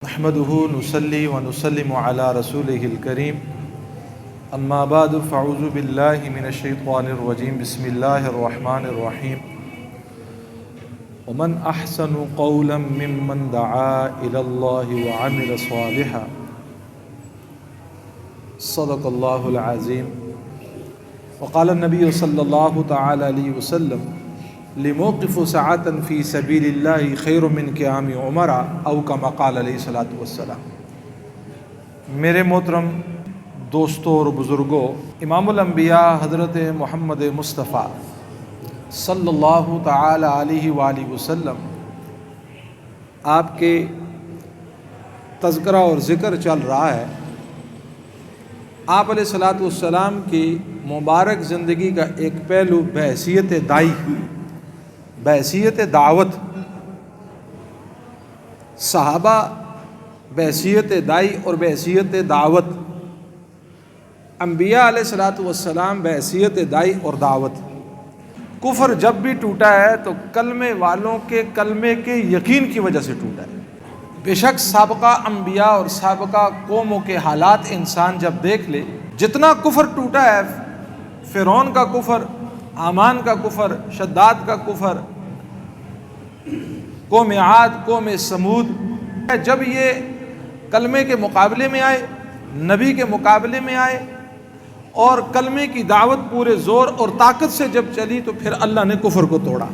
نحمده نصلي ونسلم على رسوله الكريم اما بعد فاعوذ بالله من الشيطان الرجيم بسم الله الرحمن الرحيم ومن احسن قولا ممن دعا الى الله وعمل صالحا صدق الله العظيم وقال النبي صلى الله تعالى عليه وسلم لموقف ساعة في سبيل الله خير من قيام عمر او كما قال علیہ الصلوۃ والسلام۔ میرے محترم دوستوں اور بزرگوں، امام الانبیاء حضرت محمد مصطفیٰ صلی اللہ تعالی علیہ وآلہ وسلم آپ کے تذکرہ اور ذکر چل رہا ہے۔ آپ علیہ الصلوۃ والسلام کی مبارک زندگی کا ایک پہلو بحیثیت داعی، بحیثیت دعوت، صحابہ بحیثیت داعی اور بحیثیت دعوت، انبیاء علیہ الصلوۃ والسلام بحیثیت داعی اور دعوت۔ کفر جب بھی ٹوٹا ہے تو کلمے والوں کے کلمے کے یقین کی وجہ سے ٹوٹا ہے۔ بے شک سابقہ انبیاء اور سابقہ قوموں کے حالات انسان جب دیکھ لے، جتنا کفر ٹوٹا ہے، فرعون کا کفر، حامان کا کفر، شداد کا کفر، قوم عاد، قوم سمود، جب یہ کلمے کے مقابلے میں آئے، نبی کے مقابلے میں آئے اور کلمے کی دعوت پورے زور اور طاقت سے جب چلی تو پھر اللہ نے کفر کو توڑا۔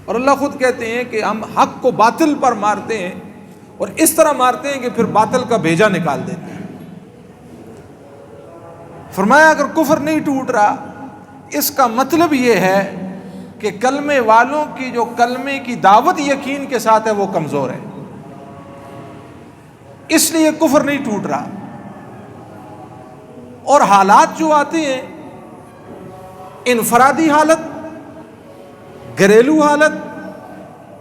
اور اللہ خود کہتے ہیں کہ ہم حق کو باطل پر مارتے ہیں اور اس طرح مارتے ہیں کہ پھر باطل کا بھیجا نکال دیتے ہیں۔ فرمایا اگر کفر نہیں ٹوٹ رہا، اس کا مطلب یہ ہے کہ کلمے والوں کی جو کلمے کی دعوت یقین کے ساتھ ہے وہ کمزور ہے، اس لیے کفر نہیں ٹوٹ رہا۔ اور حالات جو آتے ہیں، انفرادی حالت، گھریلو حالت،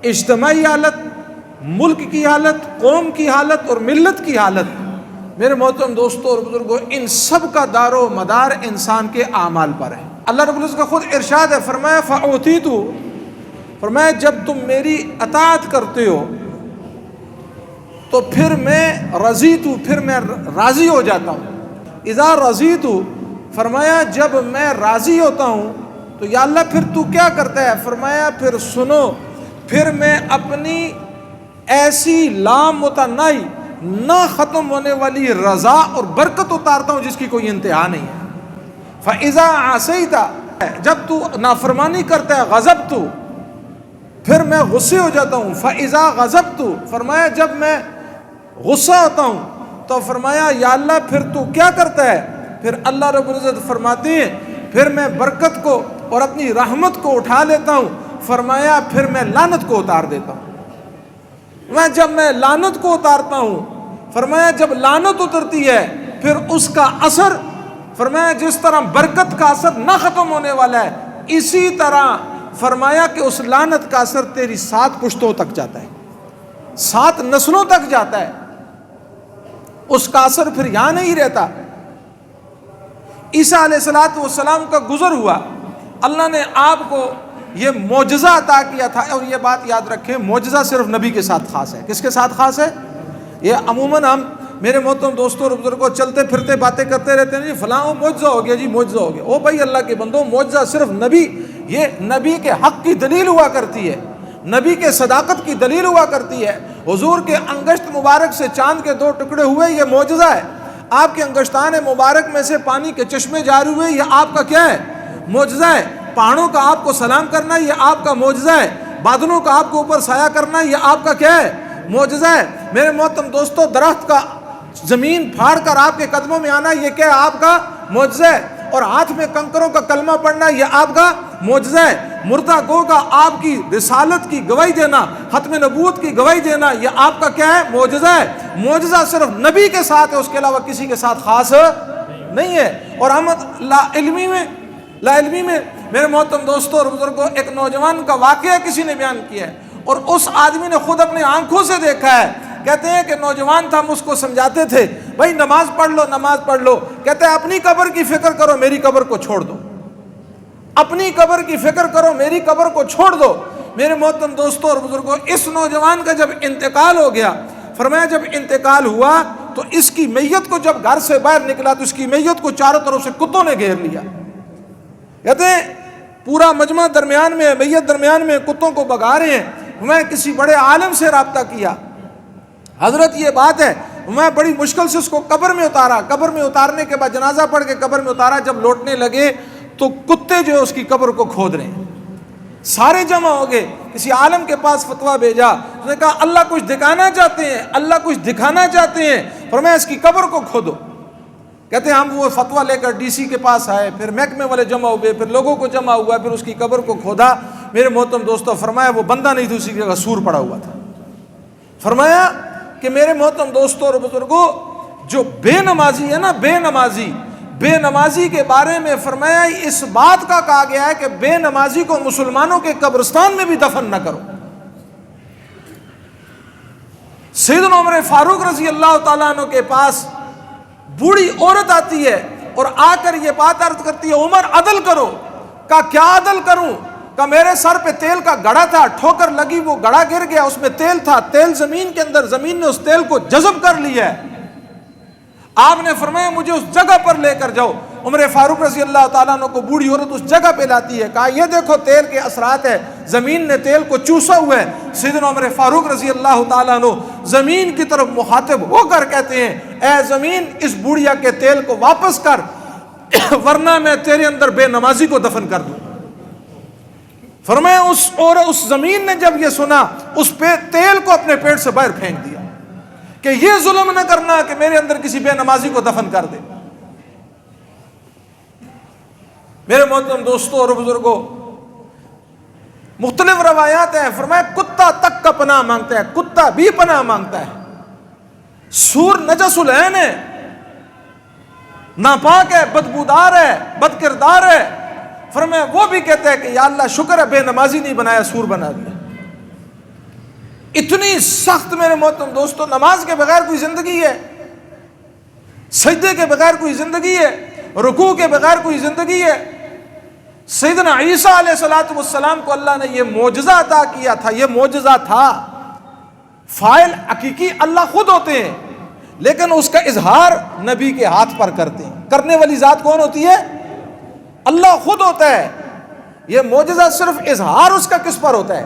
اجتماعی حالت، ملک کی حالت، قوم کی حالت اور ملت کی حالت، میرے محترم دوستوں اور بزرگوں، ان سب کا دار و مدار انسان کے اعمال پر ہے۔ اللہ رب العزت کا خود ارشاد ہے، فرمایا فَأُوتِيتُ، فرمایا جب تم میری اطاعت کرتے ہو تو پھر میں رضیت، پھر میں راضی ہو جاتا ہوں۔ اذا رضیت، فرمایا جب میں راضی ہوتا ہوں تو یا اللہ پھر تو کیا کرتا ہے؟ فرمایا پھر سنو، پھر میں اپنی ایسی لامتناہی، نہ ختم ہونے والی رضا اور برکت اتارتا ہوں جس کی کوئی انتہا نہیں ہے۔ فَإِذَا عَصَيْتَ، جب تو نافرمانی کرتا ہے، غضبت، پھر میں غصے ہو جاتا ہوں۔ فَإِذَا غَضَبْتُ، فرمایا جب میں غصہ ہوتا ہوں تو فرمایا یا اللہ پھر تو کیا کرتا ہے؟ پھر اللہ رب العزت فرماتے ہیں پھر میں برکت کو اور اپنی رحمت کو اٹھا لیتا ہوں، فرمایا پھر میں لعنت کو اتار دیتا ہوں۔ جب میں لعنت کو اتارتا ہوں، فرمایا جب لعنت اترتی ہے پھر اس کا اثر، فرمایا جس طرح برکت کا اثر نہ ختم ہونے والا ہے، اسی طرح فرمایا کہ اس لعنت کا اثر تیری 7 پشتوں تک جاتا ہے، 7 نسلوں تک جاتا ہے، اس کا اثر پھر یہاں نہیں رہتا۔ عیسیٰ علیہ السلام کا گزر ہوا، اللہ نے آپ کو یہ معجزہ عطا کیا تھا۔ اور یہ بات یاد رکھیں، معجزہ صرف نبی کے ساتھ خاص ہے۔ کس کے ساتھ خاص ہے؟ یہ عموماً ہم میرے محترم دوستوں اور بزرگوں چلتے پھرتے باتیں کرتے رہتے ہیں، جی فلاں معجزہ ہو گیا، جی معجزہ ہو گیا۔ او بھائی اللہ کے بندو، معجزہ صرف نبی، یہ نبی کے حق کی دلیل ہوا کرتی ہے، نبی کے صداقت کی دلیل ہوا کرتی ہے۔ حضور کے انگشت مبارک سے چاند کے 2 ٹکڑے ہوئے، یہ معجزہ ہے۔ آپ کے انگشتان مبارک میں سے پانی کے چشمے جاری ہوئے، یہ آپ کا کیا ہے؟ معجزہ ہے۔ پہاڑوں کا آپ کو سلام کرنا، یہ آپ کا معجزہ ہے۔ بادلوں کا آپ کے اوپر سایہ کرنا، یہ آپ کا کیا ہے؟ معجزہ ہے۔ میرے محترم دوستو، درخت کا زمین پھاڑ کر آپ کے قدموں میں آنا، یہ کیا آپ کا معجزہ ہے۔ اور ہاتھ میں کنکروں کا کلمہ پڑھنا، یہ آپ کا معجزہ ہے۔ مردہ گو کا آپ کی رسالت کی گواہی دینا، ختم نبوت کی گواہی دینا، یہ آپ کا کیا ہے؟ معجزہ ہے۔ معجزہ صرف نبی کے ساتھ ہے، اس کے علاوہ کسی کے ساتھ خاص نہیں ہے۔ اور ہم لا علمی میں میرے محترم دوستوں اور بزرگوں، ایک نوجوان کا واقعہ کسی نے بیان کیا ہے اور اس آدمی نے خود اپنی آنکھوں سے دیکھا ہے۔ کہتے ہیں کہ نوجوان تھا، ہم اس کو سمجھاتے تھے بھائی نماز پڑھ لو، نماز پڑھ لو۔ کہتے ہیں اپنی قبر کی فکر کرو، میری قبر کو چھوڑ دو، اپنی قبر کی فکر کرو، میری قبر کو چھوڑ دو۔ میرے محترم دوستوں اور بزرگوں، اس نوجوان کا جب انتقال ہو گیا، فرمایا جب انتقال ہوا تو اس کی میت کو جب گھر سے باہر نکلا تو اس کی میت کو چاروں طرف سے کتوں نے گھیر لیا. کہتے ہیں پورا مجمع درمیان میں، میت درمیان میں، کتوں کو بھگا رہے ہیں. میں کسی بڑے عالم سے رابطہ کیا، حضرت یہ بات ہے. میں بڑی مشکل سے اس کو قبر میں اتارا. قبر میں اتارنے کے بعد جنازہ پڑھ کے قبر میں اتارا. جب لوٹنے لگے تو کتے جو ہے اس کی قبر کو کھود رہے ہیں. سارے جمع ہو گئے. کسی عالم کے پاس فتویٰ بھیجا. اس نے کہا اللہ کچھ دکھانا چاہتے ہیں، اللہ کچھ دکھانا چاہتے ہیں، فرمایا اس کی قبر کو کھودو. کہتے ہیں ہم وہ فتویٰ لے کر ڈی سی کے پاس آئے، پھر محکمے والے جمع ہوئے، پھر لوگوں کو جمع ہوا، پھر اس کی قبر کو کھودا. میرے محترم دوستو فرمایا وہ بندہ نہیں تھا، اسی کی جگہ سور پڑا ہوا تھا. فرمایا کہ میرے محترم دوستو اور بزرگوں، جو بے نمازی ہے نا، بے نمازی کے بارے میں فرمایا اس بات کا کہا گیا ہے کہ بے نمازی کو مسلمانوں کے قبرستان میں بھی دفن نہ کرو. سیدنا عمر فاروق رضی اللہ تعالیٰ عنہ کے پاس بوڑھی عورت آتی ہے اور آ کر یہ بات عرض کرتی ہے عمر عدل کرو. کہا کیا عدل کروں؟ کہا میرے سر پہ تیل کا گڑا تھا، ٹھوکر لگی، وہ گڑا گر گیا، اس میں تیل تھا، تیل زمین کے اندر، زمین نے اس تیل کو جذب کر لیا ہے. آپ نے فرمایا مجھے اس جگہ پر لے کر جاؤ. عمر فاروق رضی اللہ تعالیٰ عنہ کو بوڑھی عورت اس جگہ پہ لاتی ہے. کہا یہ دیکھو تیل کے اثرات ہے، زمین نے تیل کو چوسا ہوا ہے. سیدنا عمر فاروق رضی اللہ تعالیٰ عنہ زمین کی طرف مخاطب ہو کر کہتے ہیں اے زمین اس بوڑھیا کے تیل کو واپس کر ورنہ میں تیرے اندر بے نمازی کو دفن کر دوں. فرمایا اس زمین نے جب یہ سنا اس پہ تیل کو اپنے پیٹ سے باہر پھینک دیا کہ یہ ظلم نہ کرنا کہ میرے اندر کسی بے نمازی کو دفن کر دے. میرے محترم دوستوں اور بزرگوں، مختلف روایات ہیں. فرمایا کتا تک کا پناہ مانگتا ہے، کتا بھی پناہ مانگتا ہے. سور نجس العین ہے، ناپاک ہے، بدبودار ہے، بد کردار ہے. فرمایا وہ بھی کہتا ہے کہ یا اللہ شکر ہے بے نمازی نہیں بنایا، سور بنا دیا. اتنی سخت میرے محترم دوستو، نماز کے بغیر کوئی زندگی ہے، سجدے کے بغیر کوئی زندگی ہے، رکوع کے بغیر کوئی زندگی ہے. سیدنا عیسیٰ علیہ السلام کو اللہ نے یہ معجزہ عطا کیا تھا. یہ معجزہ تھا، فاعل حقیقی اللہ خود ہوتے ہیں لیکن اس کا اظہار نبی کے ہاتھ پر کرتے ہیں. کرنے والی ذات کون ہوتی ہے؟ اللہ خود ہوتا ہے. یہ معجزہ صرف اظہار اس کا کس پر ہوتا ہے؟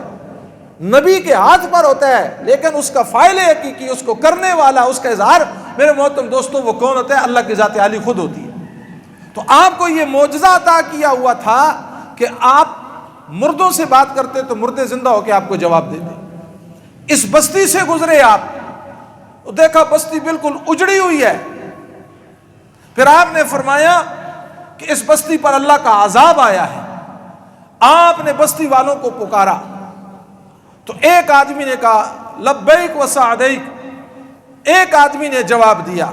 نبی کے ہاتھ پر ہوتا ہے، لیکن اس کا فاعل حقیقی، اس کو کرنے والا، اس کا اظہار میرے محترم دوستوں وہ کون ہوتا ہے؟ اللہ کی ذات عالی خود ہوتی ہے. تو آپ کو یہ معجزہ عطا کیا ہوا تھا کہ آپ مردوں سے بات کرتے تو مردے زندہ ہو کے آپ کو جواب دیتے. اس بستی سے گزرے آپ، دیکھا بستی بالکل اجڑی ہوئی ہے. پھر آپ نے فرمایا کہ اس بستی پر اللہ کا عذاب آیا ہے. آپ نے بستی والوں کو پکارا تو ایک آدمی نے کہا لبیک و سعدیک. ایک آدمی نے جواب دیا.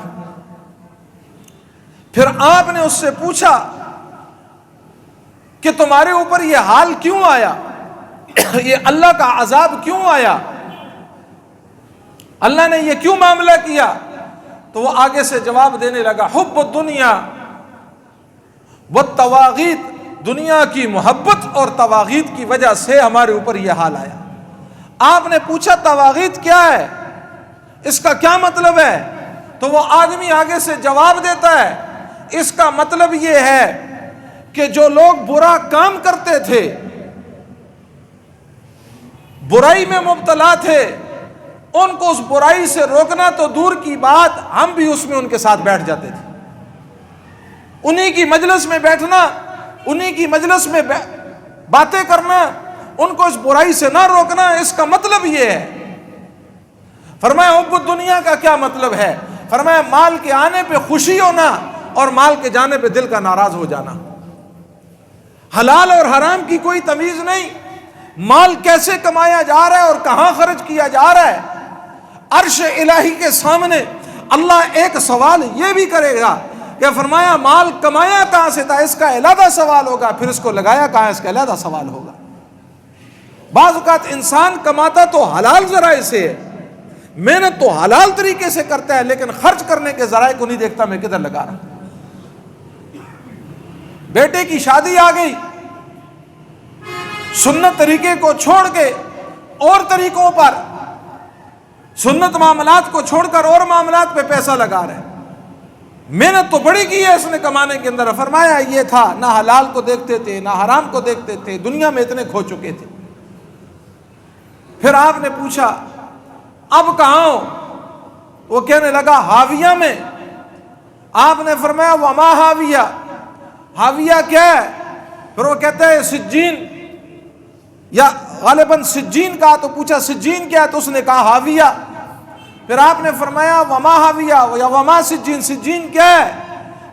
پھر آپ نے اس سے پوچھا کہ تمہارے اوپر یہ حال کیوں آیا، یہ اللہ کا عذاب کیوں آیا، اللہ نے یہ کیوں معاملہ کیا؟ تو وہ آگے سے جواب دینے لگا حب الدنیا والتواغیت، دنیا کی محبت اور تواغیت کی وجہ سے ہمارے اوپر یہ حال آیا. آپ نے پوچھا تواغیت کیا ہے، اس کا کیا مطلب ہے؟ تو وہ آدمی آگے سے جواب دیتا ہے اس کا مطلب یہ ہے کہ جو لوگ برا کام کرتے تھے، برائی میں مبتلا تھے، ان کو اس برائی سے روکنا تو دور کی بات، ہم بھی اس میں ان کے ساتھ بیٹھ جاتے تھے. انہی کی مجلس میں بیٹھنا، انہی کی مجلس میں باتیں کرنا، ان کو اس برائی سے نہ روکنا، اس کا مطلب یہ ہے. فرمایا حب الدنیا کا کیا مطلب ہے؟ فرمایا مال کے آنے پہ خوشی ہونا اور مال کے جانے پہ دل کا ناراض ہو جانا. حلال اور حرام کی کوئی تمیز نہیں، مال کیسے کمایا جا رہا ہے اور کہاں خرچ کیا جا رہا ہے. عرش الہی کے سامنے اللہ ایک سوال یہ بھی کرے گا کہ فرمایا مال کمایا کہاں سے تھا، اس کا علیحدہ سوال ہوگا، پھر اس کو لگایا کہاں، اس کا علیحدہ سوال ہوگا. بعض اوقات انسان کماتا تو حلال ذرائع سے ہے، محنت تو حلال طریقے سے کرتا ہے، لیکن خرچ کرنے کے ذرائع کو نہیں دیکھتا میں کدھر لگا رہا. بیٹے کی شادی آ گئی، سنت طریقے کو چھوڑ کے اور طریقوں پر سنت معاملات کو چھوڑ کر اور معاملات پہ پیسہ لگا رہے ہیں. محنت تو بڑی کی ہے اس نے کمانے کے اندر. فرمایا یہ تھا نہ حلال کو دیکھتے تھے نہ حرام کو دیکھتے تھے, دنیا میں اتنے کھو چکے تھے. پھر آپ نے پوچھا اب کہاں ہو؟ وہ کہنے لگا حاویہ میں. آپ نے فرمایا وما حاویہ, حاویہ کیا ہے؟ پھر وہ کہتا ہے سجین, یا غالباً سجین کہا تو پوچھا سجین کیا ہے؟ تو اس نے کہا حاویہ. پھر آپ نے فرمایا وما حاویہ یا وما سجین, سجین کیا ہے؟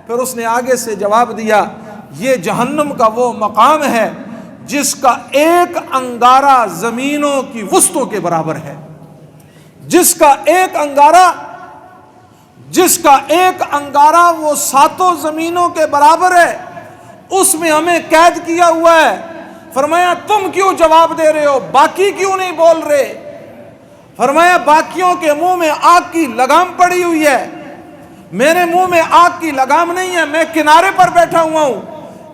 پھر اس نے آگے سے جواب دیا یہ جہنم کا وہ مقام ہے جس کا ایک انگارہ زمینوں کی وسطوں کے برابر ہے. جس کا ایک انگارہ وہ 7 زمینوں کے برابر ہے, اس میں ہمیں قید کیا ہوا ہے. فرمایا تم کیوں جواب دے رہے ہو, باقی کیوں نہیں بول رہے؟ فرمایا باقیوں کے منہ میں آگ کی لگام پڑی ہوئی ہے, میرے منہ میں آگ کی لگام نہیں ہے, میں کنارے پر بیٹھا ہوا ہوں,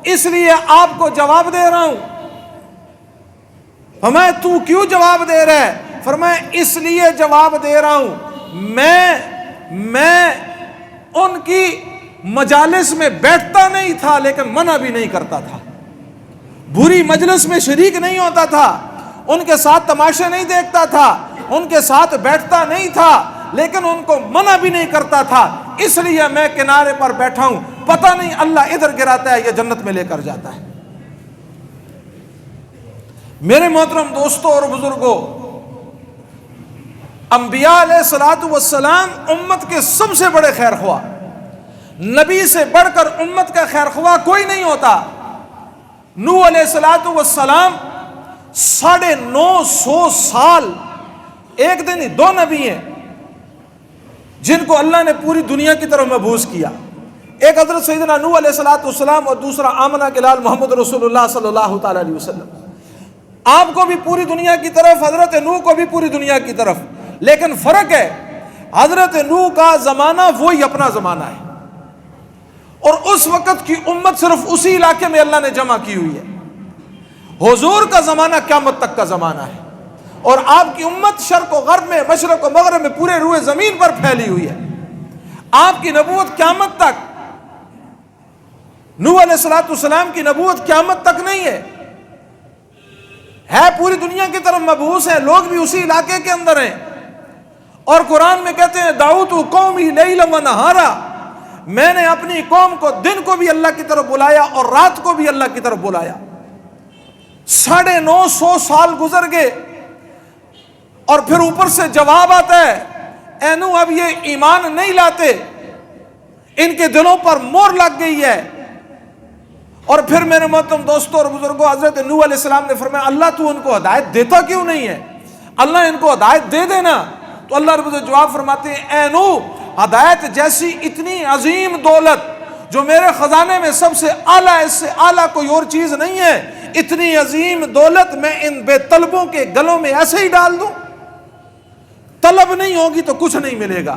اس لیے آپ کو جواب دے رہا ہوں. فرمایا تو کیوں جواب دے رہا ہے؟ فرمایا اس لیے جواب دے رہا ہوں, میں ان کی مجالس میں بیٹھتا نہیں تھا لیکن منع بھی نہیں کرتا تھا, بری مجلس میں شریک نہیں ہوتا تھا, ان کے ساتھ تماشے نہیں دیکھتا تھا, ان کے ساتھ بیٹھتا نہیں تھا لیکن ان کو منع بھی نہیں کرتا تھا, اس لیے میں کنارے پر بیٹھا ہوں, پتہ نہیں اللہ ادھر گراتا ہے یا جنت میں لے کر جاتا ہے. میرے محترم دوستوں اور بزرگوں, انبیاء علیہ الصلوۃ والسلام امت کے سب سے بڑے خیر خواہ, نبی سے بڑھ کر امت کا خیر خواہ کوئی نہیں ہوتا. نوح علیہ الصلوۃ والسلام 950 سال, ایک دن ہی 2 نبی ہیں جن کو اللہ نے پوری دنیا کی طرف مبعوث کیا. ایک حضرت سیدنا نوح علیہ الصلوۃ والسلام اور دوسرا آمنہ کے لال محمد رسول اللہ صلی اللہ تعالی علیہ وسلم. آپ کو بھی پوری دنیا کی طرف, حضرت نوح کو بھی پوری دنیا کی طرف, لیکن فرق ہے حضرت نوح کا زمانہ وہی اپنا زمانہ ہے اور اس وقت کی امت صرف اسی علاقے میں اللہ نے جمع کی ہوئی ہے. حضور کا زمانہ قیامت تک کا زمانہ ہے اور آپ کی امت شرق و غرب میں, مشرق و مغرب میں پورے روئے زمین پر پھیلی ہوئی ہے. آپ کی نبوت قیامت تک, نوح علیہ الصلوۃ والسلام کی نبوت قیامت تک نہیں ہے پوری دنیا کی طرف مبعوث ہے, لوگ بھی اسی علاقے کے اندر ہیں. اور قرآن میں کہتے ہیں دعوت قومی لیلا و نہارا, میں نے اپنی قوم کو دن کو بھی اللہ کی طرف بلایا اور رات کو بھی اللہ کی طرف بلایا. 950 سال گزر گئے اور پھر اوپر سے جواب آتا ہے اے نوح اب یہ ایمان نہیں لاتے, ان کے دلوں پر مور لگ گئی ہے. اور پھر میرے محترم دوستوں اور بزرگوں, حضرت نوح علیہ السلام نے فرمایا اللہ تو ان کو ہدایت دیتا کیوں نہیں ہے, اللہ ان کو ہدایت دے دینا. تو اللہ رب العزت جواب فرماتے ہیں اے نوح ہدایت جیسی اتنی عظیم دولت جو میرے خزانے میں سب سے اعلیٰ, اس سے اعلیٰ کوئی اور چیز نہیں ہے, اتنی عظیم دولت میں ان بے طلبوں کے گلوں میں ایسے ہی ڈال دوں؟ طلب نہیں ہوگی تو کچھ نہیں ملے گا,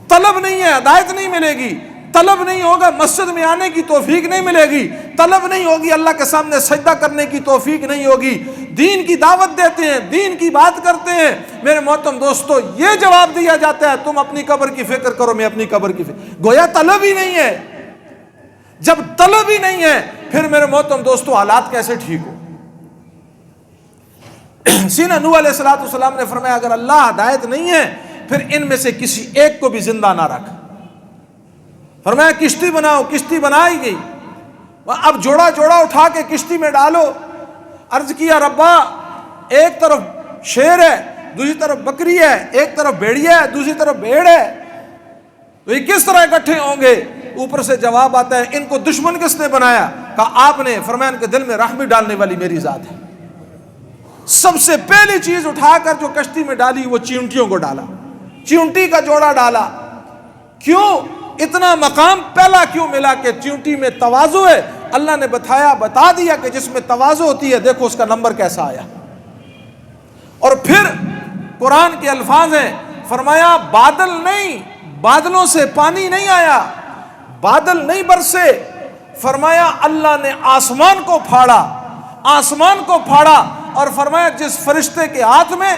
طلب نہیں ہے ہدایت نہیں ملے گی, طلب نہیں ہوگا مسجد میں آنے کی توفیق نہیں ملے گی, طلب نہیں ہوگی اللہ کے سامنے سجدہ کرنے کی توفیق نہیں ہوگی. دین کی دعوت دیتے ہیں, دین کی بات کرتے ہیں, میرے محترم دوستو یہ جواب دیا جاتا ہے تم اپنی قبر کی فکر کرو, میں اپنی قبر کی فکر. گویا طلب ہی نہیں ہے. جب طلب ہی نہیں ہے پھر میرے محترم دوستو حالات کیسے ٹھیک ہو؟ سینا نوح علیہ الصلوۃ والسلام نے فرمایا اگر اللہ ہدایت نہیں ہے پھر ان میں سے کسی ایک کو بھی زندہ نہ رکھ. فرمایا کشتی بناؤ, کشتی بنائی گئی, اب جوڑا جوڑا اٹھا کے کشتی میں ڈالو. عرض کیا ربا ایک طرف شیر ہے, دوسری طرف بکری ہے, ایک طرف بھیڑیا ہے, دوسری طرف بھیڑ ہے, تو یہ کس طرح اکٹھے ہوں گے؟ اوپر سے جواب آتا ہے ان کو دشمن کس نے بنایا؟ کہا آپ نے. فرمایا ان کے دل میں رحمی ڈالنے والی میری ذات ہے. سب سے پہلی چیز اٹھا کر جو کشتی میں ڈالی وہ چیونٹیوں کو ڈالا, چیونٹی کا جوڑا ڈالا. کیوں اتنا مقام پہلا کیوں ملا کہ چیونٹی میں تواضع ہے؟ اللہ نے بتا دیا کہ جس میں تواضع ہوتی ہے دیکھو اس کا نمبر کیسا آیا. اور پھر قرآن کے الفاظ ہیں, فرمایا بادل نہیں, بادلوں سے پانی نہیں آیا, بادل نہیں برسے. فرمایا اللہ نے آسمان کو پھاڑا, آسمان کو پھاڑا, اور فرمایا جس فرشتے کے ہاتھ میں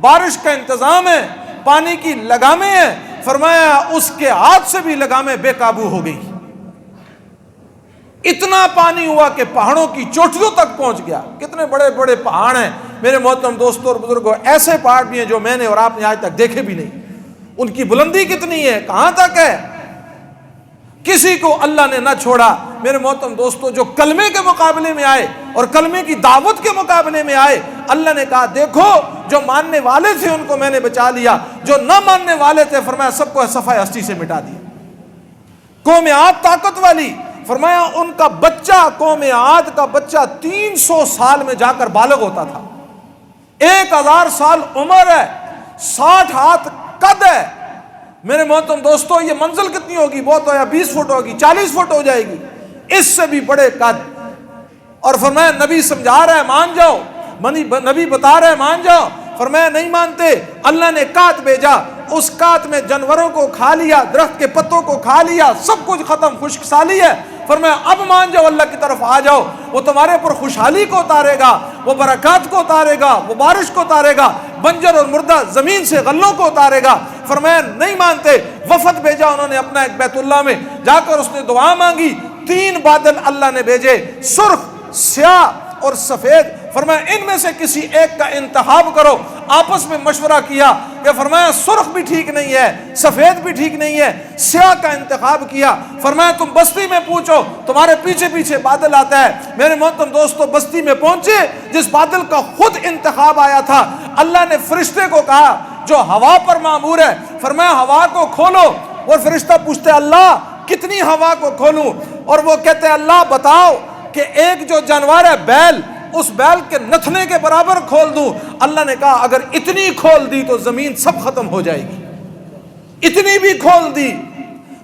بارش کا انتظام ہے پانی کی لگامیں ہیں، فرمایا اس کے ہاتھ سے بھی لگامیں بے قابو ہو گئی. اتنا پانی ہوا کہ پہاڑوں کی چوٹیوں تک پہنچ گیا. کتنے بڑے بڑے پہاڑ ہیں میرے محترم دوستوں اور بزرگوں، ایسے پہاڑ بھی ہیں جو میں نے اور آپ نے آج تک دیکھے بھی نہیں. ان کی بلندی کتنی ہے، کہاں تک ہے. کسی کو اللہ نے نہ چھوڑا میرے محترم دوستوں. جو کلمے کے مقابلے میں آئے اور کلمے کی دعوت کے مقابلے میں آئے، اللہ نے کہا دیکھو جو ماننے والے تھے ان کو میں نے بچا لیا، جو نہ ماننے والے تھے فرمایا سب کو صفحہ ہستی سے مٹا دیا. قوم عاد طاقت والی، فرمایا ان کا بچہ، قوم عاد کا بچہ 300 سال میں جا کر بالغ ہوتا تھا. 1000 سال عمر ہے، 60 ہاتھ قد ہے. میرے محترم دوستو یہ منزل کتنی ہوگی؟ بہت ہو یا 20 فٹ ہوگی، 40 فٹ ہو جائے گی، اس سے بھی بڑے قد. اور فرمایا نبی سمجھا رہا ہے مان جاؤ، نبی بتا رہا ہے مان جاؤ. فرمایا نہیں مانتے. اللہ نے کات بھیجا، اس کات میں جانوروں کو کھا لیا، درخت کے پتوں کو کھا لیا، سب کچھ ختم، خشک سالی ہے. فرمایا اب مان جاؤ، اللہ کی طرف آ جاؤ، وہ تمہارے اوپر خوشحالی کو اتارے گا، وہ برکات کو اتارے گا، وہ بارش کو اتارے گا، بنجر اور مردہ زمین سے غلوں کو اتارے گا. فرمایا نہیں مانتے. وفد بھیجا انہوں نے اپنا ایک بیت اللہ میں، جا کر اس نے دعا مانگی. 3 بادل اللہ نے بھیجے، سرخ، سیاہ اور سفید. فرمایا ان میں سے کسی ایک کا انتخاب کرو. آپس میں مشورہ کیا کہ فرمایا سرخ بھی ٹھیک نہیں ہے، سفید بھی ٹھیک نہیں ہے، سیاہ کا انتخاب کیا. فرمایا تم بستی میں پوچھو، تمہارے پیچھے پیچھے بادل آتا ہے. میرے محترم دوستو بستی میں پہنچے، جس بادل کا خود انتخاب آیا تھا، اللہ نے فرشتے کو کہا جو ہوا پر مامور ہے، فرمایا ہوا کو کھولو. اور فرشتہ پوچھتے اللہ کتنی ہوا کو کھولوں؟ اور وہ کہتے اللہ بتاؤ کہ ایک جو جانور ہے بیل، اس بیل کے نتھنے کے برابر کھول دوں. اللہ نے کہا اگر اتنی کھول دی تو زمین سب ختم ہو جائے گی. اتنی بھی کھول دی.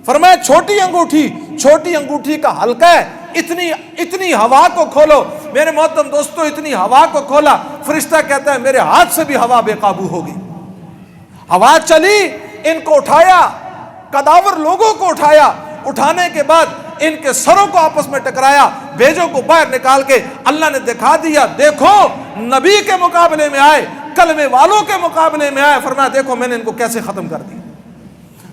فرمایا چھوٹی انگوٹھی، چھوٹی انگوٹھی کا حلقہ ہے، اتنی ہوا کو کھولو. میرے محترم دوستو اتنی ہوا کو کھولا. فرشتہ کہتا ہے میرے ہاتھ سے بھی ہوا بے قابو ہو گئی. ہوا چلی، ان کو اٹھایا، کداور لوگوں کو اٹھایا. اٹھانے کے بعد ان کے سروں کو آپس میں ٹکرایا، بیجوں کو باہر نکال کے اللہ نے دکھا دیا دیکھو نبی کے مقابلے میں آئے، کلمے والوں کے مقابلے میں آئے. فرمایا دیکھو میں نے ان کو کیسے ختم کر دیا.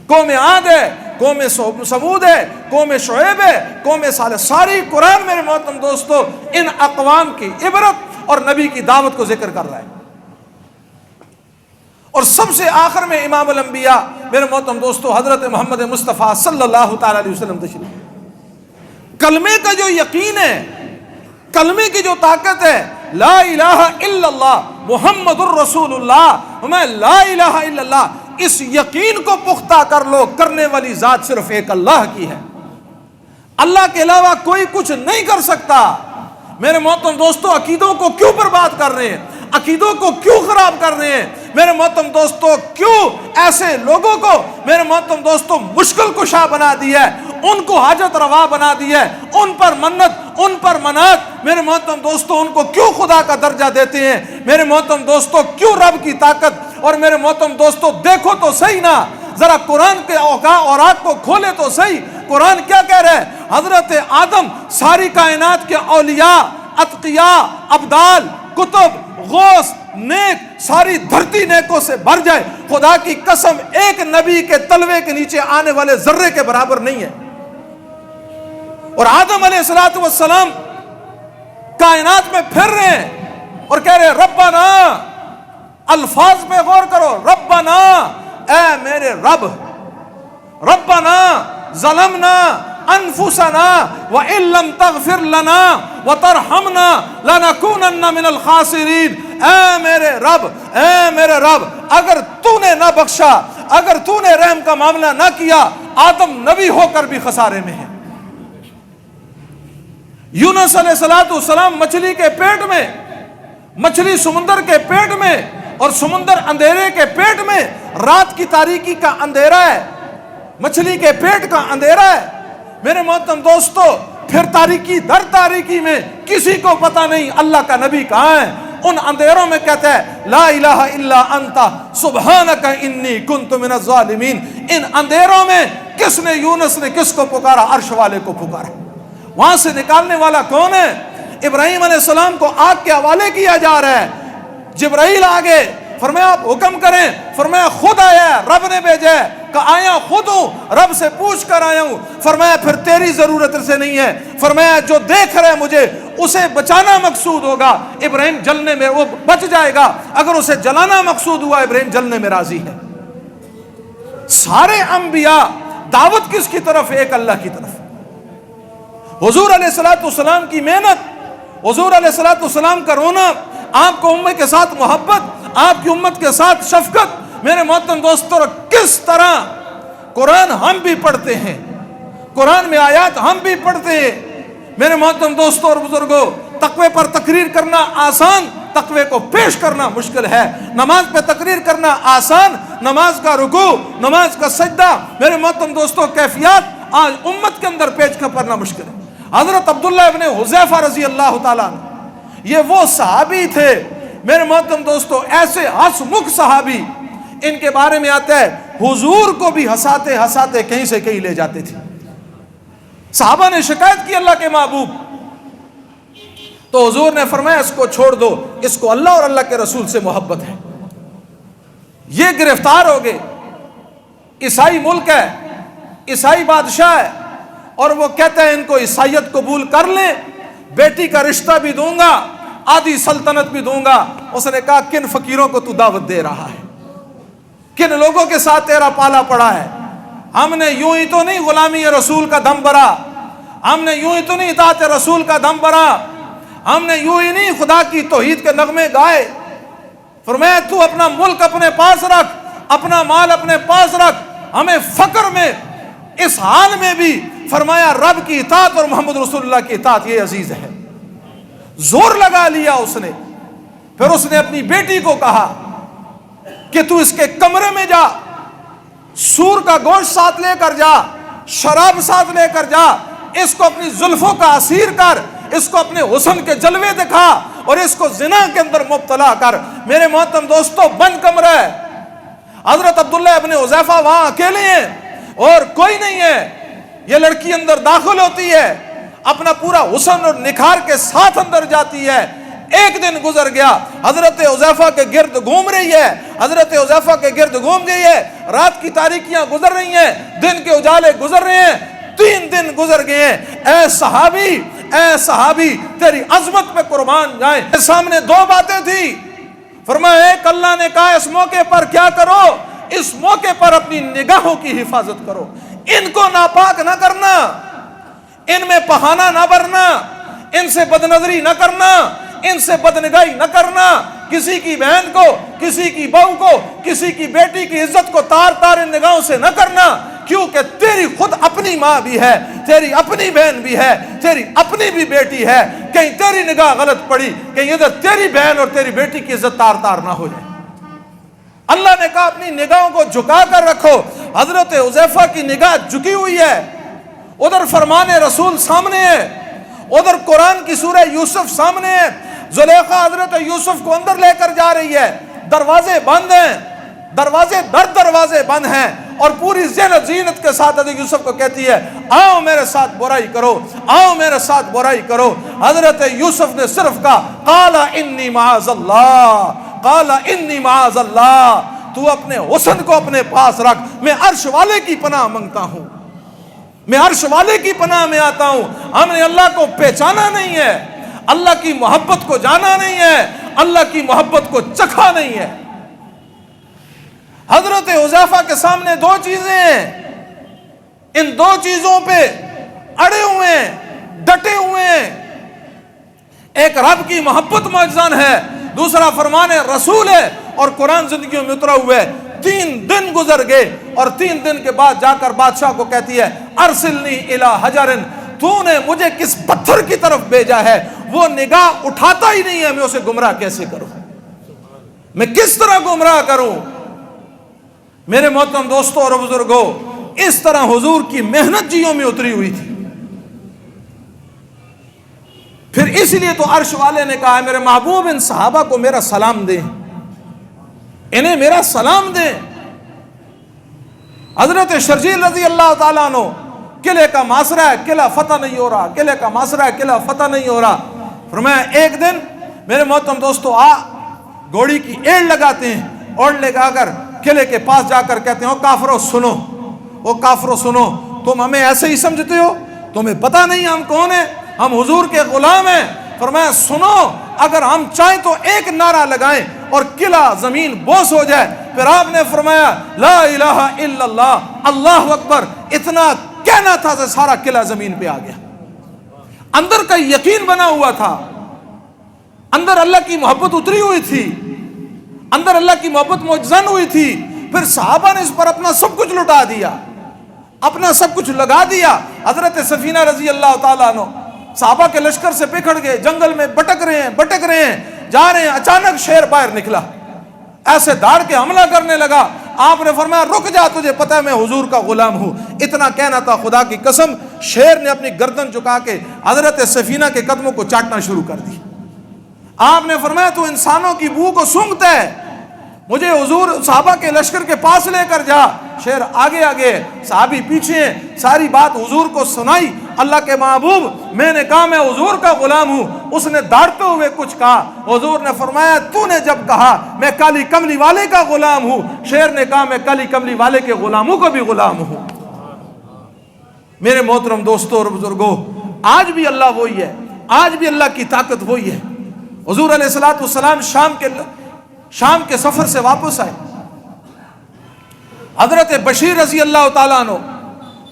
قوم عاد ہے، قوم سمود ہے، قوم شعیب ہے، قوم صالح. ساری قرآن میرے محترم دوستو ان اقوام کی عبرت اور نبی کی دعوت کو ذکر کر رہا ہے. اور سب سے آخر میں امام الانبیاء میرے محترم دوستو حضرت محمد مصطفیٰ صلی اللہ تعالی علیہ وسلم تشریف. کلمے کا جو یقین ہے، کلمے کی جو طاقت ہے، لا الہ الا اللہ محمد الرسول اللہ، میں لا الہ الا اللہ، اس یقین کو پختہ کر لو کرنے والی ذات صرف ایک اللہ کی ہے. اللہ کے علاوہ کوئی کچھ نہیں کر سکتا. میرے محترم دوستو عقیدوں کو کیوں برباد کر رہے ہیں؟ عقیدوں کو کیوں خراب کر رہے ہیں؟ میرے محترم دوستو کیوں ایسے لوگوں کو میرے محترم دوستو مشکل کشا بنا دیا ہے، ان کو حاجت روا بنا دیا ہے، ان پر منت، ان پر منات. میرے محترم دوستو ان کو کیوں خدا کا درجہ دیتے ہیں؟ میرے محترم دوستو کیوں رب کی طاقت؟ اور میرے محترم دوستو دیکھو تو صحیح نا، ذرا قرآن کے اوقات کو کھولے تو صحیح. قرآن کیا کہہ رہا ہے؟ حضرت آدم ساری کائنات کے اولیاء، اتقیاء، ابدال، کتب، غوث، نیک، ساری دھرتی نیکوں سے بھر جائے، خدا کی قسم ایک نبی کے تلوے کے نیچے آنے والے ذرے کے برابر نہیں ہے. اور آدم علیہ السلام کائنات میں پھر رہے ہیں اور کہہ رہے ربنا، الفاظ پہ غور کرو، ربنا اے میرے رب، ربنا ظلمنا انفسنا وان لم تغفر لنا وترحمنا لنکونن من الخاسرین. اے میرے رب، اے میرے رب، اگر تو نے نہ بخشا، اگر تو نے رحم کا معاملہ نہ کیا، آدم نبی ہو کر بھی خسارے میں ہے. یونس علیہ السلام مچھلی کے پیٹ میں، مچھلی سمندر کے پیٹ میں، اور سمندر اندھیرے کے پیٹ میں، رات کی تاریکی کا اندھیرا ہے، مچھلی کے پیٹ کا اندھیرا ہے. میرے محترم دوستو پھر تاریکی در تاریکی میں کسی کو پتہ نہیں اللہ کا نبی کہاں ہے. ان اندھیروں میں کہتا ہے لا الہ الا انت سبحانک انی کنت من الظالمین. ان اندھیروں میں کس نے، یونس نے کس کو پکارا؟ عرش والے کو پکارا. وہاں سے نکالنے والا کون ہے؟ ابراہیم علیہ السلام کو آگ کے حوالے کیا جا رہا ہے. جبرائیل آگے فرمایا آپ حکم کریں، فرمایا خود آیا ہے، رب نے بھیجا ہے، کہ آیا خود ہوں، رب سے پوچھ کر آیا ہوں۔ فرمایا پھر تیری ضرورت سے نہیں ہے، فرمایا جو دیکھ رہا ہے مجھے اسے بچانا مقصود ہوگا، ابراہیم جلنے میں وہ بچ جائے گا، اگر اسے جلانا مقصود ہوا ابراہیم جلنے میں راضی ہے۔ سارے انبیاء دعوت کس کی طرف؟ ایک اللہ کی طرف۔ حضور علیہ السلام کی محنت، حضور علیہ السلام کا رونا، آپ کو امت کے ساتھ محبت، آپ کی امت کے ساتھ شفقت۔ میرے محترم دوستوں، کس طرح قرآن ہم بھی پڑھتے ہیں، قرآن میں آیات ہم بھی پڑھتے ہیں۔ میرے محترم دوستوں اور بزرگوں، تقوی پر تقریر کرنا آسان، تقوی کو پیش کرنا مشکل ہے۔ نماز پہ تقریر کرنا آسان، نماز کا رکوع، نماز کا سجدہ، میرے محترم دوستوں کیفیات آج امت کے اندر پیش کرنا مشکل ہے۔ حضرت عبداللہ ابن حذیفہ رضی اللہ تعالیٰ عنہ، یہ وہ صحابی تھے میرے محترم دوستوں، ایسے ہنسمکھ صحابی، ان کے بارے میں آتا ہے حضور کو بھی ہنساتے ہنساتے کہیں سے کہیں لے جاتے تھے۔ صحابہ نے شکایت کی اللہ کے محبوب، تو حضور نے فرمایا اس کو چھوڑ دو، اس کو اللہ اور اللہ کے رسول سے محبت ہے۔ یہ گرفتار ہو گئے، عیسائی ملک ہے، عیسائی بادشاہ ہے، اور وہ کہتا ہے ان کو عیسائیت قبول کر لیں، بیٹی کا رشتہ بھی دوں گا، آدھی سلطنت بھی دوں گا۔ اس نے کہا کن فقیروں کو تو دعوت دے رہا ہے، کن لوگوں کے ساتھ تیرا پالا پڑا ہے؟ ہم نے یوں ہی تو نہیں غلامی رسول کا دم بھرا، ہم نے یوں ہی تو نہیں اطاعت رسول کا دم بھرا، ہم نے یوں ہی نہیں خدا کی توحید کے نغمے گائے۔ فرمایا تو اپنا ملک اپنے پاس رکھ، اپنا مال اپنے پاس رکھ، ہمیں فقر میں اس حال میں بھی فرمایا رب کی اطاعت اور محمد رسول اللہ کی اطاعت یہ عزیز ہے۔ زور لگا لیا اس نے، پھر اس نے اپنی بیٹی کو کہا کہ تو اس کے کمرے میں جا، سور کا گوشت ساتھ لے کر جا، شراب ساتھ لے کر جا، اس کو اپنی زلفوں کا اسیر کر، اس کو اپنے حسن کے جلوے دکھا اور اس کو زنا کے اندر مبتلا کر۔ میرے محترم دوستو، بند کمرہ ہے، حضرت عبداللہ ابن حذیفہ وہاں اکیلے ہیں اور کوئی نہیں ہے۔ یہ لڑکی اندر داخل ہوتی ہے، اپنا پورا حسن اور نکھار کے ساتھ اندر جاتی ہے۔ ایک دن گزر گیا، حضرت حذیفہ کے گرد گھوم رہی ہے، حضرت حذیفہ کے گرد گھوم گئی ہے، رات کی تاریکیاں گزر رہی ہیں، دن کے اجالے گزر رہے ہیں، 3 دن گزر گئے ہیں۔ اے صحابی، اے صحابی، تیری عظمت پہ قربان جائیں۔ سامنے 2 باتیں تھی، فرمایا ایک اللہ نے کہا اس موقع پر کیا کرو، اس موقع پر اپنی نگاہوں کی حفاظت کرو، ان کو ناپاک نہ کرنا، ان میں پہانا نہ بھرنا، ان سے بدنظری نہ کرنا، ان سے بدنگاہی نہ کرنا، کسی کی بہن کو، کسی کی بہو کو، کسی کی بیٹی کی عزت کو تار تار ان نگاہوں سے نہ کرنا، کیونکہ تیری خود اپنی ماں بھی ہے، تیری اپنی بہن بھی ہے، تیری اپنی بھی بیٹی ہے، کہیں تیری نگاہ غلط پڑی، کہیں ادھر تیری بہن اور تیری بیٹی کی عزت تار تار نہ ہو جائے۔ اللہ نے کہا اپنی نگاہوں کو جھکا کر رکھو۔ حضرت حذیفہ کی نگاہ جھکی ہوئی ہے، ادھر فرمان رسول سامنے ہے، ادھر قرآن کی سورہ یوسف سامنے ہے۔ زلیخا حضرت یوسف کو اندر لے کر جا رہی ہے، دروازے بند ہیں، دروازے بند ہیں، اور پوری زینت کے ساتھ حضرت یوسف کو کہتی ہے آؤ میرے ساتھ برائی کرو، آؤ میرے ساتھ برائی کرو۔ حضرت یوسف نے صرف کہا قال انی معاذ اللہ، قال انی معاذ اللہ، تو اپنے حسن کو اپنے پاس رکھ، میں عرش والے کی پناہ مانگتا ہوں، میں عرش والے کی پناہ میں آتا ہوں۔ ہم نے اللہ کو پہچانا نہیں ہے، اللہ کی محبت کو جانا نہیں ہے، اللہ کی محبت کو چکھا نہیں ہے۔ حضرت حذیفہ کے سامنے 2 چیزیں ہیں، ان 2 چیزوں پہ اڑے ہوئے ہیں، ڈٹے ہوئے ہیں۔ ایک رب کی محبت معجزان ہے، دوسرا فرمان رسول ہے، اور قرآن زندگیوں میں اترا ہوا ہے۔ 3 دن گزر گئے، اور 3 دن کے بعد جا کر بادشاہ کو کہتی ہے ارسلنی الی حجر، تو نے مجھے کس پتھر کی طرف بھیجا ہے، وہ نگاہ اٹھاتا ہی نہیں ہے، میں اسے گمراہ کیسے کروں، میں کس طرح گمراہ کروں۔ میرے محترم دوستوں اور بزرگوں، اس طرح حضور کی محنت جیوں میں اتری ہوئی تھی۔ پھر اس لیے تو عرش والے نے کہا میرے محبوب ان صحابہ کو میرا سلام دیں، انہیں میرا سلام دیں۔ حضرت شرجیل رضی اللہ تعالیٰ عنہ، قلعے کا محاصرہ ہے، قلعہ فتح نہیں ہو رہا، قلعے کا محاصرہ ہے، قلعہ فتح نہیں ہو رہا۔ فرمایا ایک دن میرے محترم دوستو گھوڑی کی ایڑ لگاتے ہیں، اور لگا کر قلعے کے پاس جا کر کہتے ہیں او کافرو سنو، او کافرو سنو، تم ہمیں ایسے ہی سمجھتے ہو، تمہیں پتہ نہیں ہم کون ہیں، ہم حضور کے غلام ہیں۔ فرمایا سنو، اگر ہم چاہیں تو ایک نعرہ لگائیں اور قلعہ زمین بوس ہو جائے۔ پھر آپ نے فرمایا لا الہ الا اللہ، اللہ اکبر، اتنا کہنا تھا کہ سارا قلعہ زمین پہ آ گیا۔ اندر کا یقین بنا ہوا تھا، اندر اللہ کی محبت اتری ہوئی تھی، اندر اللہ کی محبت معجزن ہوئی تھی۔ پھر صحابہ نے اس پر اپنا سب کچھ لٹا دیا، اپنا سب کچھ لگا دیا۔ حضرت سفینہ رضی اللہ تعالیٰ عنہ صحابہ کے لشکر سے بکھر گئے، جنگل میں بھٹک رہے ہیں، جا رہے ہیں، اچانک شیر باہر نکلا، ایسے داڑ کے حملہ کرنے لگا۔ آپ نے فرمایا رک جا، تجھے پتہ ہے میں حضور کا غلام ہوں۔ اتنا کہنا تھا، خدا کی قسم شیر نے اپنی گردن جھکا کے حضرت سفینہ کے قدموں کو چاٹنا شروع کر دی۔ آپ نے فرمایا تو انسانوں کی بو کو سونگھتا ہے، مجھے حضور صحابہ کے لشکر کے پاس لے کر جا۔ شیر آگے آگے، صحابی پیچھے، ساری بات حضور کو سنائی۔ اللہ کے محبوب، میں نے کہا میں حضور کا غلام ہوں۔ اس نے داڑتے ہوئے کچھ کہا، حضور نے فرمایا تو نے جب کہا میں کالی کملی والے کا غلام ہوں، شیر نے کہا میں کالی کملی والے کے غلاموں کا بھی غلام ہوں۔ میرے محترم دوستوں اور بزرگوں، آج بھی اللہ وہی ہے، آج بھی اللہ کی طاقت وہی ہے۔ حضور علیہ الصلوۃ والسلام شام کے سفر سے واپس آئے۔ حضرت بشیر رضی اللہ تعالیٰ عنہ،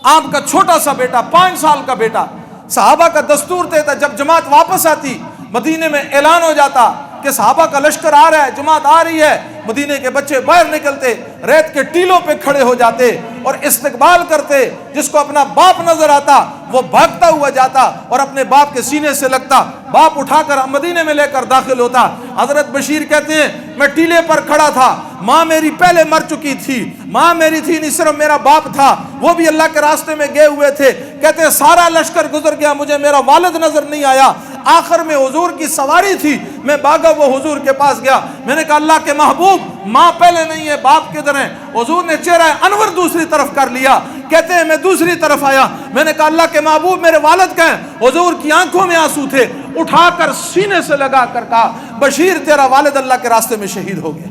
آپ کا چھوٹا سا بیٹا، 5 سال کا بیٹا، صحابہ کا دستور تھا جب جماعت واپس آتی مدینے میں اعلان ہو جاتا کہ صحابہ کا لشکر آ رہا ہے، جماعت آ رہی ہے، مدینے کے بچے باہر نکلتے، ریت کے ٹیلوں پہ کھڑے ہو جاتے اور استقبال کرتے۔ جس کو اپنا باپ نظر آتا وہ بھاگتا ہوا جاتا اور اپنے باپ کے سینے سے لگتا، باپ اٹھا کر مدینے میں لے کر داخل ہوتا۔ حضرت بشیر کہتے ہیں میں ٹیلے پر کھڑا تھا، ماں میری پہلے مر چکی تھی، ماں میری تھی نہیں، صرف میرا باپ تھا، وہ بھی اللہ کے راستے میں گئے ہوئے تھے۔ کہتے ہیں سارا لشکر گزر گیا، مجھے میرا والد نظر نہیں آیا۔ آخر میں حضور کی سواری تھی، میں بھاگا وہ حضور کے پاس گیا، میں نے کہا اللہ کے محبوب ماں پہلے نہیں ہے، باپ کدھر ہے؟ حضور نے چہرہ انور دوسری طرف کر لیا۔ کہتے ہیں میں دوسری طرف آیا، میں نے کہا اللہ کے محبوب میرے والد کہیں؟ حضور کی آنکھوں میں آنسو تھے، اٹھا کر سینے سے لگا کر کہا بشیر تیرا والد اللہ کے راستے میں شہید ہو گیا۔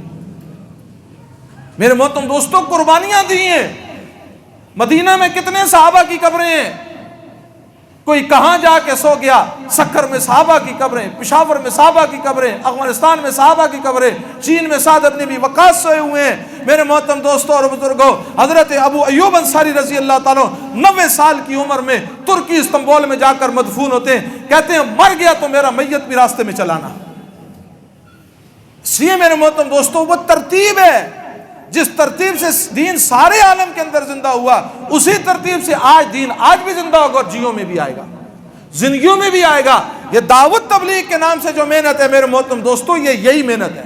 میرے محترم دوستوں، قربانیاں دی ہیں۔ مدینہ میں کتنے صحابہ کی قبریں ہیں، کوئی کہاں جا کے سو گیا، سکر میں صحابہ کی قبریں، پشاور میں صحابہ کی قبریں، افغانستان میں صحابہ کی قبریں، چین میں سعد بن ابی وقاص سوئے ہوئے ہیں۔ میرے محترم دوستوں اور بزرگوں، حضرت ابو ایوب انصاری رضی اللہ تعالیٰ 90 سال کی عمر میں ترکی استنبول میں جا کر مدفون ہوتے ہیں۔ کہتے ہیں مر گیا تو میرا میت بھی راستے میں چلانا۔ اس لیے میرے محترم دوستوں، وہ ترتیب ہے جس ترتیب سے دین سارے عالم کے اندر زندہ ہوا، اسی ترتیب سے آج دین آج بھی زندہ ہوگا اور جیوں میں بھی آئے گا، زندگیوں میں بھی آئے گا۔ یہ دعوت تبلیغ کے نام سے جو محنت ہے میرے محترم دوستوں، یہی محنت ہے۔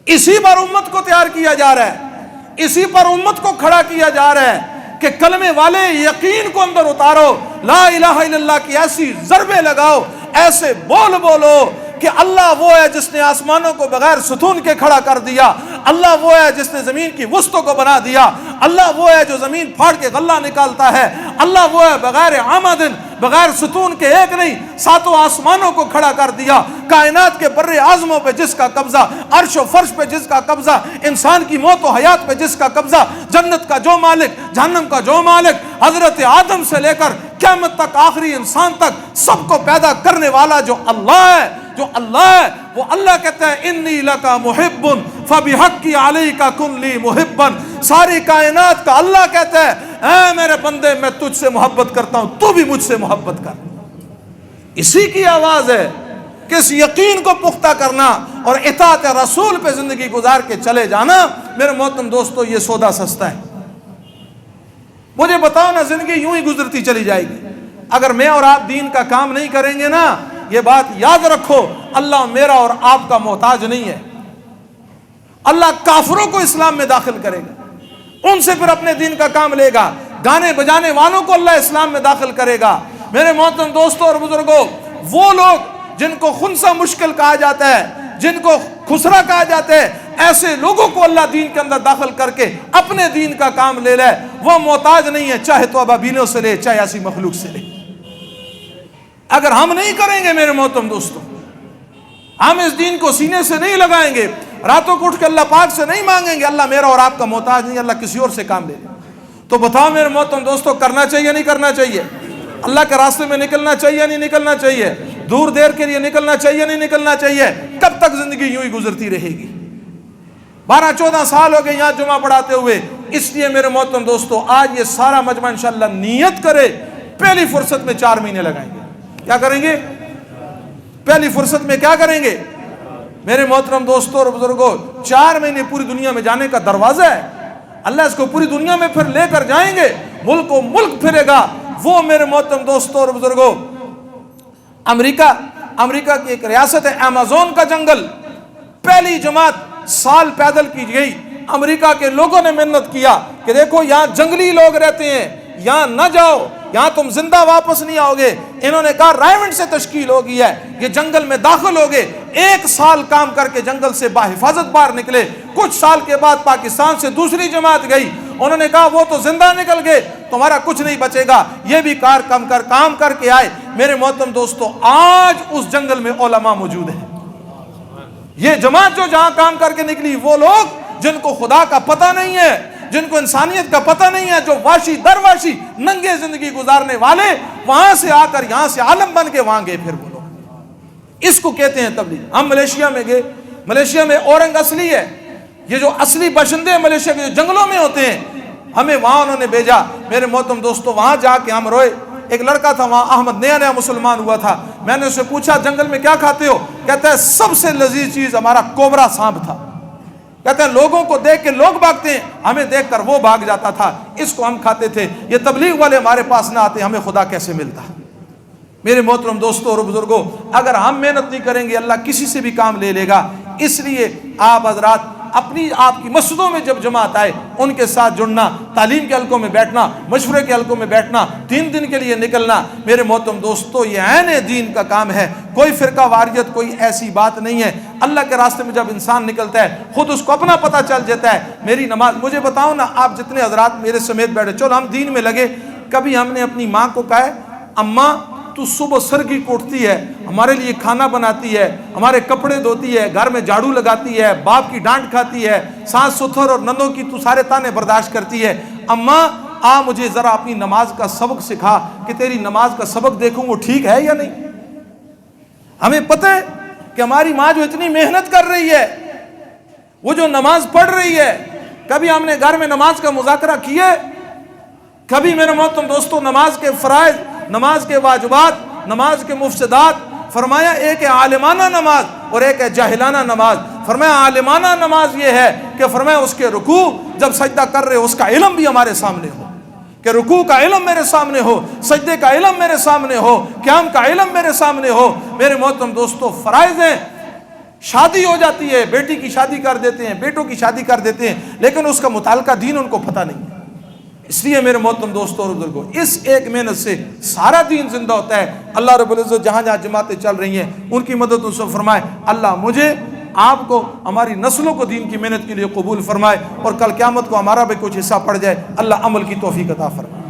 اسی پر امت کو تیار کیا جا رہا ہے، اسی پر امت کو کھڑا کیا جا رہا ہے کہ کلمے والے یقین کو اندر اتارو، لا الہ الا اللہ کی ایسی ضربیں لگاؤ، ایسے بول بولو کہ اللہ وہ ہے جس نے آسمانوں کو بغیر ستون کے کھڑا کر دیا، اللہ وہ ہے جس نے زمین کی وسطوں کو بنا دیا، اللہ وہ ہے جو زمین پھاڑ کے غلہ نکالتا ہے، اللہ وہ ہے بغیر عمدن، بغیر ستون کے ایک نہیں 7 آسمانوں کو کھڑا کر دیا، کائنات کے بر اعظموں پہ جس کا قبضہ، عرش و فرش پہ جس کا قبضہ، انسان کی موت و حیات پہ جس کا قبضہ، جنت کا جو مالک، جہنم کا جو مالک، حضرت آدم سے لے کر قیامت تک آخری انسان تک سب کو پیدا کرنے والا جو اللہ ہے، جو اللہ ہے، وہ اللہ کہتا ہے انی لکا محب فبحقی علیک کن لی محبا۔ ساری کائنات کا اللہ کہتا ہے اے میرے بندے میں تجھ سے محبت کرتا ہوں، تو بھی مجھ سے محبت کر۔ اسی کی آواز ہے کہ اس یقین کو پختہ کرنا اور اطاعت رسول پہ زندگی گزار کے چلے جانا۔ میرے محترم دوستو، یہ سودا سستا ہے۔ مجھے بتاؤ نا، زندگی یوں ہی گزرتی چلی جائے گی اگر میں اور آپ دین کا کام نہیں کریں گے نا۔ یہ بات یاد رکھو، اللہ میرا اور آپ کا محتاج نہیں ہے۔ اللہ کافروں کو اسلام میں داخل کرے گا، ان سے پھر اپنے دین کا کام لے گا۔ گانے بجانے والوں کو اللہ اسلام میں داخل کرے گا۔ میرے محترم دوستوں اور بزرگوں، وہ لوگ جن کو خنثی مشکل کہا جاتا ہے، جن کو خسرا کہا جاتا ہے، ایسے لوگوں کو اللہ دین کے اندر داخل کر کے اپنے دین کا کام لے لے۔ وہ محتاج نہیں ہے، چاہے تو ابابیلوں سے لے، چاہے ایسی مخلوق سے لے۔ اگر ہم نہیں کریں گے میرے محترم دوستوں، ہم اس دین کو سینے سے نہیں لگائیں گے, راتوں کو اٹھ کے اللہ پاک سے نہیں مانگیں گے اللہ میرا اور آپ کا محتاج نہیں, اللہ کسی اور سے کام لے لے, تو بتاؤ میرے محترم دوستو کرنا چاہیے نہیں کرنا چاہیے؟ اللہ کے راستے میں نکلنا چاہیے نہیں نکلنا چاہیے؟ دور دیر کے لیے نکلنا چاہیے نہیں نکلنا چاہیے؟ کب تک زندگی یوں ہی گزرتی رہے گی؟ 12-14 سال ہو گئے یہاں جمعہ پڑھاتے ہوئے. اس لیے میرے محترم دوستو آج یہ سارا مجمع انشاءاللہ نیت کرے, پہلی فرصت میں 4 مہینے لگائیں گے. کیا کریں گے؟ پہلی فرصت میں کیا کریں گے میرے محترم دوستو اور بزرگوں؟ 4 مہینے پوری دنیا میں جانے کا دروازہ ہے. اللہ اس کو پوری دنیا میں پھر لے کر جائیں گے, ملک و ملک پھرے گا. وہ میرے محترم دوستو اور بزرگوں امریکہ کی ایک ریاست ہے ایمازون کا جنگل, پہلی جماعت سال پیدل کی گئی. امریکہ کے لوگوں نے محنت کیا کہ دیکھو یہاں جنگلی لوگ رہتے ہیں, یہاں نہ جاؤ, یہاں تم زندہ واپس نہیں آؤ گے. انہوں نے کہا رائمنڈ سے تشکیل ہوگی ہے, یہ جنگل میں داخل ہو گئے, 1 سال کام کر کے جنگل سے باحفاظت باہر نکلے. کچھ سال کے بعد پاکستان سے دوسری جماعت گئی, انہوں نے کہا وہ تو زندہ نکل گئے, تمہارا کچھ نہیں بچے گا. یہ بھی کام کر کے آئے. میرے محترم دوستو آج اس جنگل میں علماء موجود ہیں. یہ جماعت جو جہاں کام کر کے نکلی, وہ لوگ جن کو خدا کا پتہ نہیں ہے, جن کو انسانیت کا پتہ نہیں ہے, جو واشی در واشی ننگے زندگی گزارنے والے, وہاں سے آ کر یہاں سے عالم بن کے وہاں گئے. پھر وہ لوگ اس کو کہتے ہیں تبلیغ. ہم ملیشیا میں گئے, ملیشیا میں اورنگ اصلی ہے, یہ جو اصلی باشندے ملیشیا کے جو جنگلوں میں ہوتے ہیں, ہمیں وہاں انہوں نے بھیجا. میرے محترم دوستو وہاں جا کے ہم روئے. ایک لڑکا تھا وہاں, احمد, نیا مسلمان ہوا تھا. میں نے اسے پوچھا جنگل میں کیا کھاتے ہو؟ کہتا ہے سب سے لذیذ چیز ہمارا کوبرا سانپ تھا. کہتے ہیں لوگوں کو دیکھ کے لوگ بھاگتے ہیں, ہمیں دیکھ کر وہ بھاگ جاتا تھا, اس کو ہم کھاتے تھے. یہ تبلیغ والے ہمارے پاس نہ آتے, ہمیں خدا کیسے ملتا؟ میرے محترم دوستو اور بزرگوں اگر ہم محنت نہیں کریں گے اللہ کسی سے بھی کام لے لے گا. اس لیے آپ حضرات اپنی آپ کی مسجدوں میں جب جماعت آئے ان کے ساتھ جڑنا, تعلیم کے حلقوں میں بیٹھنا, مشورے کے حلقوں میں بیٹھنا, 3 دن کے لیے نکلنا. میرے محترم دوستو یہ عین دین کا کام ہے, کوئی فرقہ واریت کوئی ایسی بات نہیں ہے. اللہ کے راستے میں جب انسان نکلتا ہے خود اس کو اپنا پتہ چل جاتا ہے. میری نماز, مجھے بتاؤ نا آپ جتنے حضرات میرے سمیت بیٹھے, چلو ہم دین میں لگے, کبھی ہم نے اپنی ماں کو کہا ہے اماں تو صبح سرگی کوٹتی ہے, ہمارے لیے کھانا بناتی ہے, ہمارے کپڑے دھوتی ہے, گھر میں جھاڑو لگاتی ہے, باپ کی ڈانٹ کھاتی ہے, ساس ستھر اور نندوں کی تو سارے تانے برداشت کرتی ہے, اماں آ مجھے ذرا اپنی نماز کا سبق سکھا کہ تیری نماز کا سبق دیکھوں وہ ٹھیک ہے یا نہیں. ہمیں پتہ ہے کہ ہماری ماں جو اتنی محنت کر رہی ہے, وہ جو نماز پڑھ رہی ہے, کبھی ہم نے گھر میں نماز کا مذاکرہ کیے؟ کبھی میرے محترم دوستو نماز کے فرائض, نماز کے واجبات, نماز کے مفسدات, فرمایا ایک ہے عالمانہ نماز اور ایک ہے جاہلانہ نماز. فرمایا عالمانہ نماز یہ ہے کہ فرمایا اس کے رکوع جب سجدہ کر رہے اس کا علم بھی ہمارے سامنے ہو, کہ رکوع کا علم میرے سامنے ہو, سجدے کا علم میرے سامنے ہو, قیام کا علم میرے سامنے ہو. میرے محترم دوستو فرائض ہیں, شادی ہو جاتی ہے, بیٹی کی شادی کر دیتے ہیں, بیٹوں کی شادی کر دیتے ہیں, لیکن اس کا متعلقہ دین ان کو پتہ نہیں. اس لیے میرے محترم دوستوں اور بزرگوں اس ایک محنت سے سارا دین زندہ ہوتا ہے. اللہ رب العزت جہاں جہاں جماعتیں چل رہی ہیں ان کی مدد ان سے فرمائے. اللہ مجھے آپ کو ہماری نسلوں کو دین کی محنت کے لیے قبول فرمائے, اور کل قیامت کو ہمارا بھی کچھ حصہ پڑ جائے. اللہ عمل کی توفیق عطا فرمائے.